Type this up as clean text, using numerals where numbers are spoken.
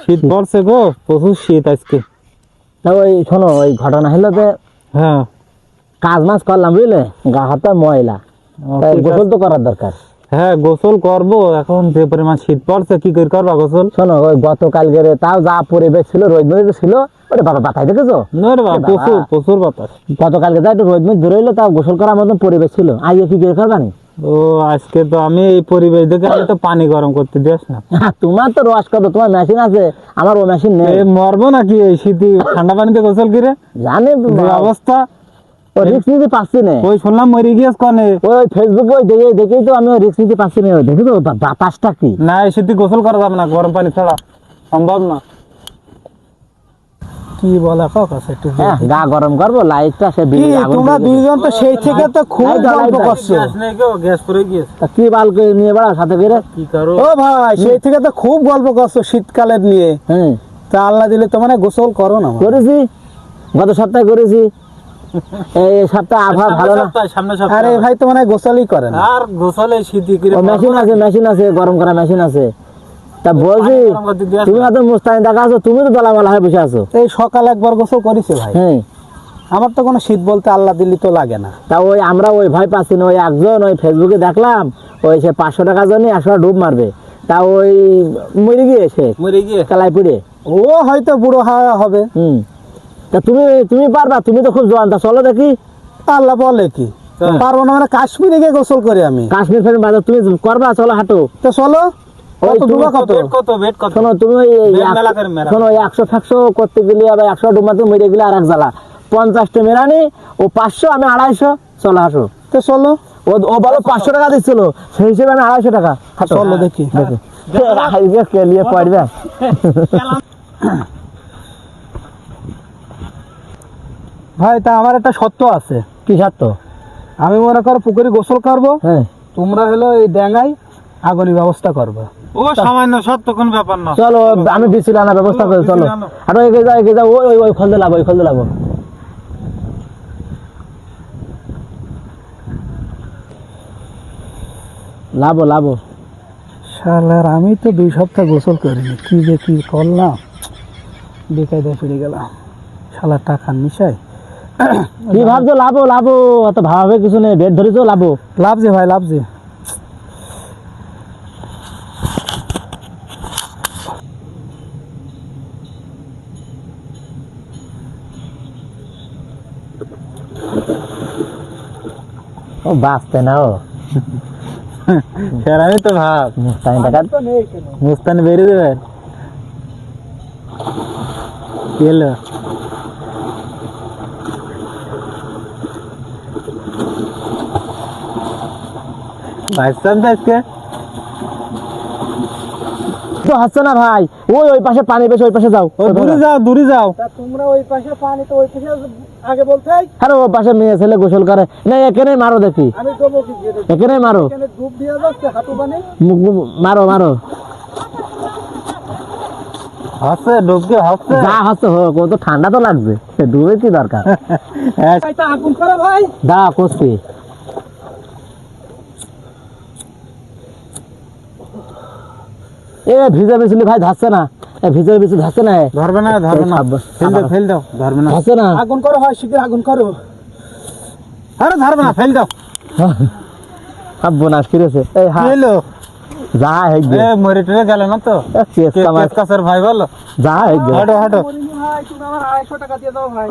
শীত পড়ছে গো, প্রচুর শীত আজকে। ওই শোনো, ওই ঘটনা হলো যে হ্যাঁ, কাজ মাছ করলাম বুঝলে, গা হাতে ময়লা, গোসল তো করার দরকার। হ্যাঁ গোসল করবো, এখন যে পরিমাণ শীত পড়ছে কি করে করবা গোসল? শোনো, ওই গতকালকে তাও যা পরিবেশ ছিল, রোদ মেঘ ছিল, ওরে বাবা বাতাই দেখেছো? প্রচুর প্রচুর বাতাস। গতকালকে যা একটু রোদ মেঘ ধরে এলো, তাও গোসল করার মতন পরিবেশ ছিল। আজকে কি করে করবানি? ও আজকে তো আমি এই পরিবেশ দেখে আমি তো পানি গরম করতে দিস না। তোমার তো রস কত, তোমার মেশিন আছে, আমার ও মেশিন নেই। মরবো নাকি এই শীতে ঠান্ডা পানিতে গোসল করে? জানে অবস্থা, রিক্স নিতে পারছি না। ওই শুনলাম মরে গিয়েছ কনে? ওই ফেসবুকে ওই দেখেই তো আমি রিক্স নিতে পারছি না। দেখি তো বাতাসটা কি। না এই শীতে গোসল করা যাবে না, গরম পানি ছাড়া সম্ভব না। কি বলে একটু গা গরম করবো, লাইটটা সে তোমরা দুইজন তো সেই থেকে তো খুব গল্প করছো। গ্যাস পড়ে গিয়েছে, কি বালকে নিয়ে বেড়া সাথে করে কি করো? ও ভাই সেই থেকে তো খুব গল্প করছো শীতকালের নিয়ে। হ্যাঁ, তা আল্লাহ দিলে তো মানে গোসল করো না? করেছি, গত সপ্তাহে করেছি। এই সপ্তাহে আবহাওয়া ভালো না। আরে ভাই তো মানে গোসলই করে না। আর গোসলে শীতে কি মেশিন আছে, মেশিন আছে, গরম করা মেশিন আছে। তা বলছি, তুমি এত মুস্তানি দেখা আছো, তুমি তো দলামালা হয়ে বসে আছো। এই সকালে একবার গোসল করেছে ভাই। হ্যাঁ, আমার তো কোনো শীত বলতে আল্লাহ দিলি তো লাগে না। তা ওই আমরা ওই ভয় পাচ্ছি না। ওই একজন ওই ফেসবুকে দেখলাম, ওই সে 500 টাকার জন্য 100 ডুব মারবে। তা ওই মরে গিয়েছে, কালাই পুড়ে। ও হয়তো বুড়ো হবে। তা তুমি পারবা? তুমি তো খুব জোয়ান, তা চলো দেখি। আল্লাহ বলে কি পারবো না? মানে কাশ্মীরে গিয়ে গোসল করি আমি। কাশ্মীর ফের বাজার তুমি করবা, চলো হাঁটো। তো চলো। শোনো তুমি শোনো, 100 করতে গেলে আবার 100 ডুব মারতে মরে গেলে আর এক জ্বালা। 50টা মেরানি ও 500, আমি 250। চলো হাঁটো। তো চলো। ও বলো 500 টাকা দিচ্ছিল, সেই হিসেবে আমি 250 টাকা। চলো দেখি। কেলিয়ে পড়বে। ভাই তা আমার একটা সত্য আছে। কি সত্য? আমি মনে করো পুকুরে গোসল করবো, হ্যাঁ, তোমরা হলো এই ড্যাঙ্গায় আগুনের ব্যবস্থা করবে। ও সামান্য সত্য, কোন ব্যাপার না। চলো আমি বিচুল আনার ব্যবস্থা করি। চলো আর এগিয়ে যাও। ওই খলতে লাগো, ওই খলতে লাগো। লাভো শালার আমি তো 2 সপ্তাহ গোসল করিনি, কি যে কি করলাম, বেকায়দায় ফিরে গেলাম। শালার টাকার নিশায়। কি ভাবছো? লাভো অত ভাবে কিছু নেই। বেড ধরেছো, লাভ যে ভাই, লাভ যে। ও বাঁচতে না। ও আমি তো ভাব মুস্তানি বেরিয়ে দেবে। কি হলো? আজকে তো হচ্ছে না ভাই। ওই পাশে পানি বেশি, ওই পাশে যাও। দূরে যাও। তোমরা ওই পাশে পানি, তো ওই পাশে আগে বলতে। আরে ওই পাশে মেয়ে ছেলে গোসল করে না, এখানে মারো দেখি। আমি দেবো কি? এখানে মারো, এখানে ডুব দিয়ে যাচ্ছে হাঁটু পানি। মারো। হচ্ছে ডুবকে, হচ্ছে যা হচ্ছে হোক, ও তো ঠান্ডা তো লাগবে, ডুবে কি দরকার। আগুন করো ভাই। দা করছি। এ ভিজা বেছিলি ভাই, ধাচ্ছে না। ভিজা বেশি ধাচ্ছে না। ধরবে না ফেল দাও। ধরবে না, ধাচ্ছে না। আগুন করো ভাই, শীঘ্র আগুন করো। আরে ধরবে না, ফেল দাও। বোনাস ফিরেছে। এই হ্যালো যা হেগে মরে টরে গেল না তো? কাছের ভাই বলো, যা হেগে হাঁটো। ভাই তুমি আমার 250 টাকা দিয়ে দাও ভাই।